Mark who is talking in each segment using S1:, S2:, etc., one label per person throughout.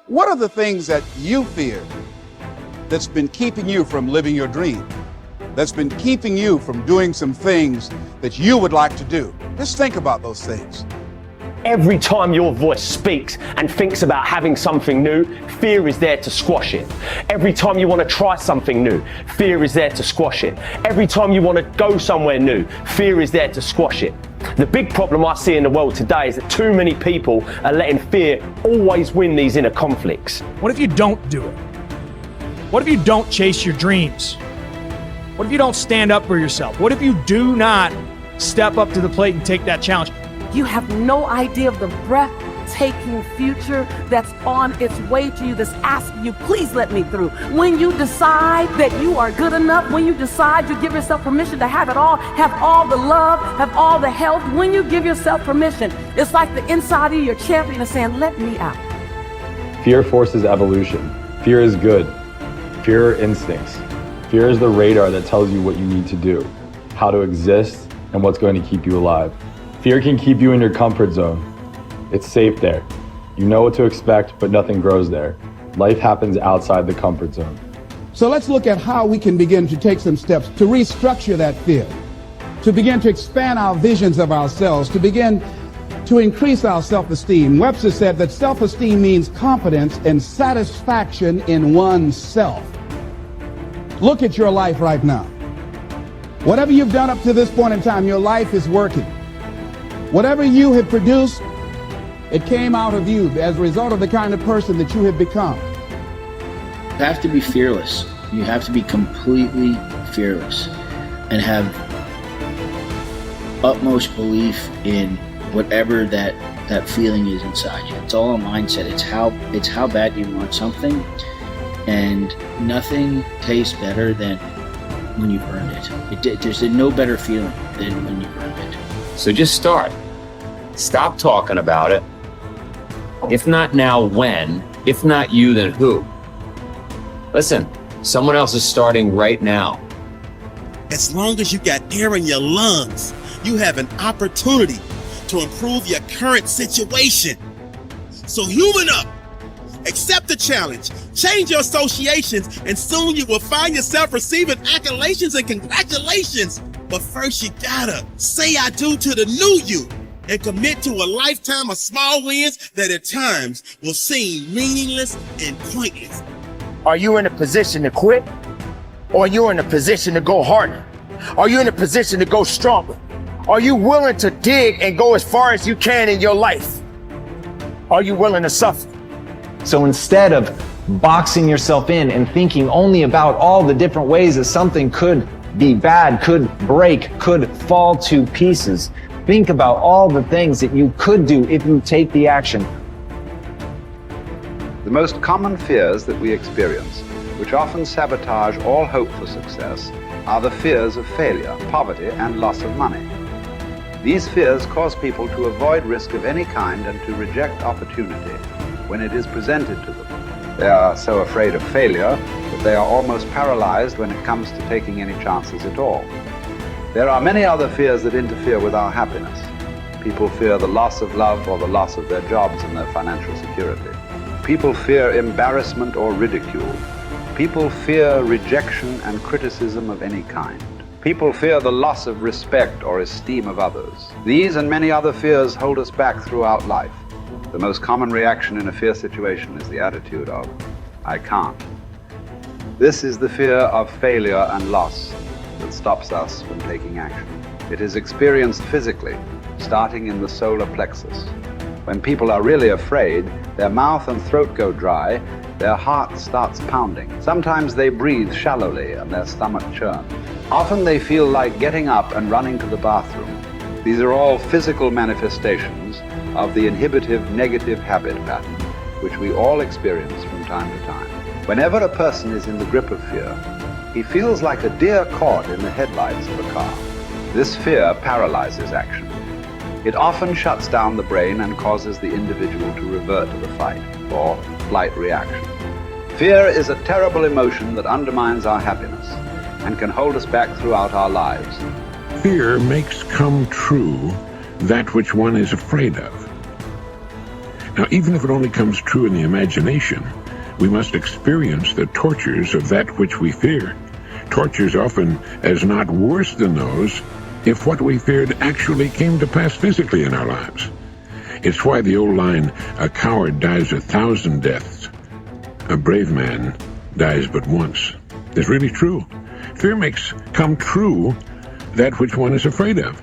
S1: What are the things that you fear that's been keeping you from living your dream? That's been keeping you from doing some things that you would like to do? Just think about those things.
S2: Every time your voice speaks and thinks about having something new, fear is there to squash it. Every time you want to try something new, fear is there to squash it. Every time you want to go somewhere new, fear is there to squash it. The big problem I see in the world today is that too many people are letting fear always win these inner conflicts.
S3: What if you don't do it? What if you don't chase your dreams? What if you don't stand up for yourself? What if you do not step up to the plate and take that challenge?
S4: You have no idea of the breathtaking future that's on its way to you, that's asking you, please let me through. When you decide that you are good enough, when you decide you give yourself permission to have it all, have all the love, have all the health, when you give yourself permission, it's like the inside of your champion is saying, let me out.
S5: Fear forces evolution. Fear is good. Fear are instincts. Fear is the radar that tells you what you need to do, how to exist, and what's going to keep you alive. Fear can keep you in your comfort zone. It's safe there. You know what to expect, but nothing grows there. Life happens outside the comfort zone.
S1: So let's look at how we can begin to take some steps to restructure that fear, to begin to expand our visions of ourselves, to begin to increase our self-esteem. Webster said that self-esteem means confidence and satisfaction in oneself. Look at your life right now. Whatever you've done up to this point in time, your life is working. Whatever you have produced, it came out of you as a result of the kind of person that you have become.
S6: You have to be fearless. You have to be completely fearless and have utmost belief in whatever that feeling is inside you. It's all a mindset. It's how bad you want something, and nothing tastes better than when you've earned it. There's no better feeling than when you've earned it.
S7: So just start. Stop talking about it. If not now, when? If not you, then who? Listen, someone else is starting right now.
S8: As long as you got air in your lungs, you have an opportunity to improve your current situation. So human up, accept the challenge, change your associations, and soon you will find yourself receiving accolades and congratulations. But first you gotta say I do to the new you and commit to a lifetime of small wins that at times will seem meaningless and pointless.
S9: Are you in a position to quit? Or are you in a position to go harder? Are you in a position to go stronger? Are you willing to dig and go as far as you can in your life? Are you willing to suffer?
S10: So instead of boxing yourself in and thinking only about all the different ways that something could be bad, could break, could fall to pieces, think about all the things that you could do if you take the action.
S11: The most common fears that we experience, which often sabotage all hope for success, are the fears of failure, poverty, and loss of money. These fears cause people to avoid risk of any kind and to reject opportunity when it is presented to them. They are so afraid of failure that they are almost paralyzed when it comes to taking any chances at all. There are many other fears that interfere with our happiness. People fear the loss of love or the loss of their jobs and their financial security. People fear embarrassment or ridicule. People fear rejection and criticism of any kind. People fear the loss of respect or esteem of others. These and many other fears hold us back throughout life. The most common reaction in a fear situation is the attitude of, I can't. This is the fear of failure and loss that stops us from taking action. It is experienced physically, starting in the solar plexus. When people are really afraid, their mouth and throat go dry, their heart starts pounding. Sometimes they breathe shallowly and their stomach churns. Often they feel like getting up and running to the bathroom. These are all physical manifestations of the inhibitive negative habit pattern, which we all experience from time to time. Whenever a person is in the grip of fear, he feels like a deer caught in the headlights of a car. This fear paralyzes action. It often shuts down the brain and causes the individual to revert to the fight or flight reaction. Fear is a terrible emotion that undermines our happiness and can hold us back throughout our lives.
S12: Fear makes come true that which one is afraid of. Now, even if it only comes true in the imagination, we must experience the tortures of that which we fear. Tortures often as not worse than those if what we feared actually came to pass physically in our lives. It's why the old line, "A coward dies 1,000 deaths. A brave man dies but once," is really true. Fear makes come true that which one is afraid of.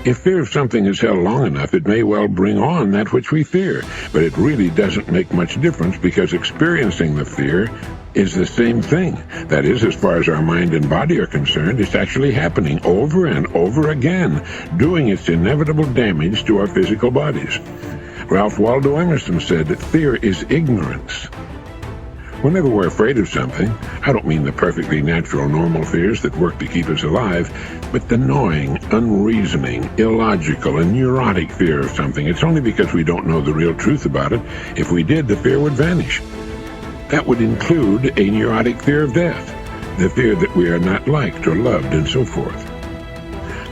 S12: If fear of something is held long enough, it may well bring on that which we fear, but it really doesn't make much difference because experiencing the fear is the same thing. That is, as far as our mind and body are concerned, it's actually happening over and over again, doing its inevitable damage to our physical bodies. Ralph Waldo Emerson said that fear is ignorance. Whenever we're afraid of something, I don't mean the perfectly natural, normal fears that work to keep us alive, but the gnawing, unreasoning, illogical, and neurotic fear of something. It's only because we don't know the real truth about it. If we did, the fear would vanish. That would include a neurotic fear of death, the fear that we are not liked or loved, and so forth.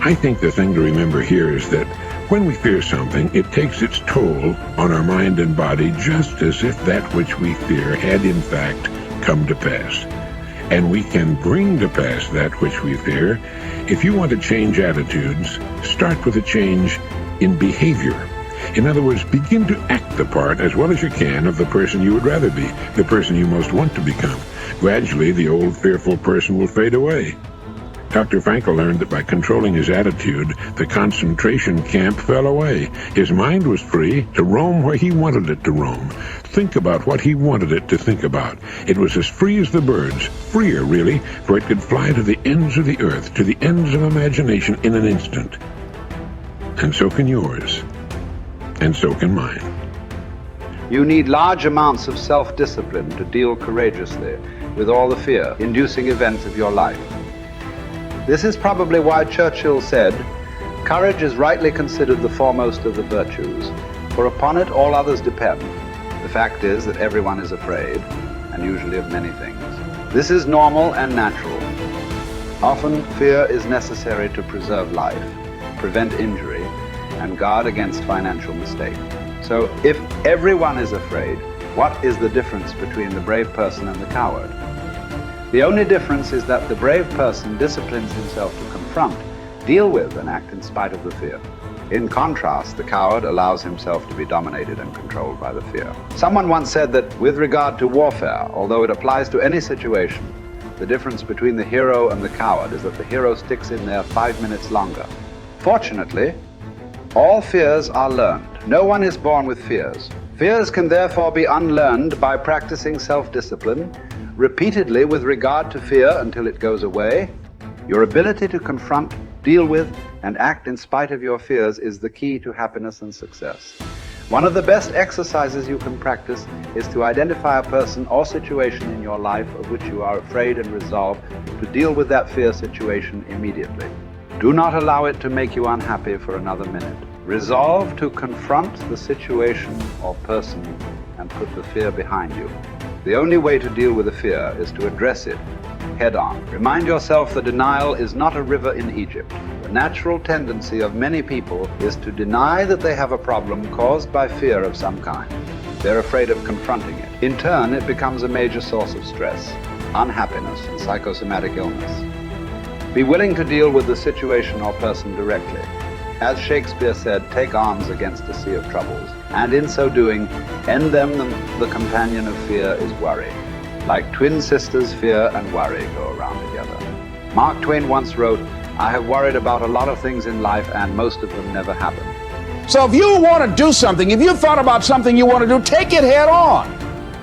S12: I think the thing to remember here is that when we fear something, it takes its toll on our mind and body just as if that which we fear had in fact come to pass. And we can bring to pass that which we fear. If you want to change attitudes, start with a change in behavior. In other words, begin to act the part as well as you can of the person you would rather be, the person you most want to become. Gradually, the old fearful person will fade away. Dr. Frankl learned that by controlling his attitude, the concentration camp fell away. His mind was free to roam where he wanted it to roam, think about what he wanted it to think about. It was as free as the birds, freer really, for it could fly to the ends of the earth, to the ends of imagination in an instant. And so can yours, and so can mine.
S11: You need large amounts of self-discipline to deal courageously with all the fear-inducing events of your life. This is probably why Churchill said, "Courage is rightly considered the foremost of the virtues, for upon it all others depend." The fact is that everyone is afraid, and usually of many things. This is normal and natural. Often, fear is necessary to preserve life, prevent injury, and guard against financial mistake. So, if everyone is afraid, what is the difference between the brave person and the coward? The only difference is that the brave person disciplines himself to confront, deal with, and act in spite of the fear. In contrast, the coward allows himself to be dominated and controlled by the fear. Someone once said that with regard to warfare, although it applies to any situation, the difference between the hero and the coward is that the hero sticks in there 5 minutes longer. Fortunately, all fears are learned. No one is born with fears. Fears can therefore be unlearned by practicing self-discipline repeatedly with regard to fear until it goes away. Your ability to confront, deal with, and act in spite of your fears is the key to happiness and success. One of the best exercises you can practice is to identify a person or situation in your life of which you are afraid and resolve to deal with that fear situation immediately. Do not allow it to make you unhappy for another minute. Resolve to confront the situation or person and put the fear behind you. The only way to deal with a fear is to address it head on. Remind yourself that denial is not a river in Egypt. The natural tendency of many people is to deny that they have a problem caused by fear of some kind. They're afraid of confronting it. In turn, it becomes a major source of stress, unhappiness, and psychosomatic illness. Be willing to deal with the situation or person directly. As Shakespeare said, take arms against a sea of troubles, and in so doing, end them. The companion of fear is worry. Like twin sisters, fear and worry go around together. Mark Twain once wrote, "I have worried about a lot of things in life, and most of them never happen."
S1: So if you want to do something, if you've thought about something you want to do, take it head on.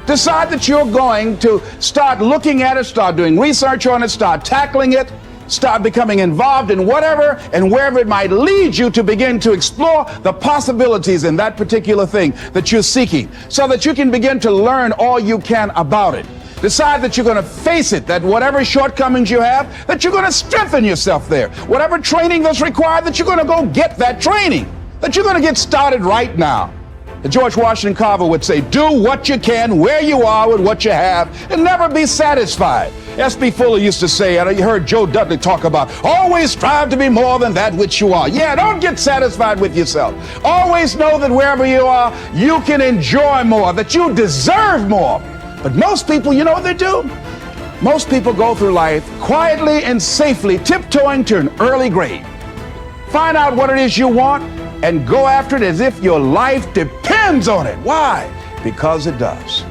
S1: Decide that you're going to start looking at it, start doing research on it, start tackling it, start becoming involved in whatever and wherever it might lead you to begin to explore the possibilities in that particular thing that you're seeking so that you can begin to learn all you can about it. Decide that you're going to face it, that whatever shortcomings you have, that you're going to strengthen yourself there. Whatever training that's required, that you're going to go get that training, that you're going to get started right now. George Washington Carver would say, do what you can, where you are with what you have, and never be satisfied. S.B. Fuller used to say, and you heard Joe Dudley talk about, always strive to be more than that which you are. Yeah, don't get satisfied with yourself. Always know that wherever you are, you can enjoy more, that you deserve more. But most people, you know what they do? Most people go through life quietly and safely, tiptoeing to an early grave. Find out what it is you want and go after it as if your life depends on it. Why? Because it does.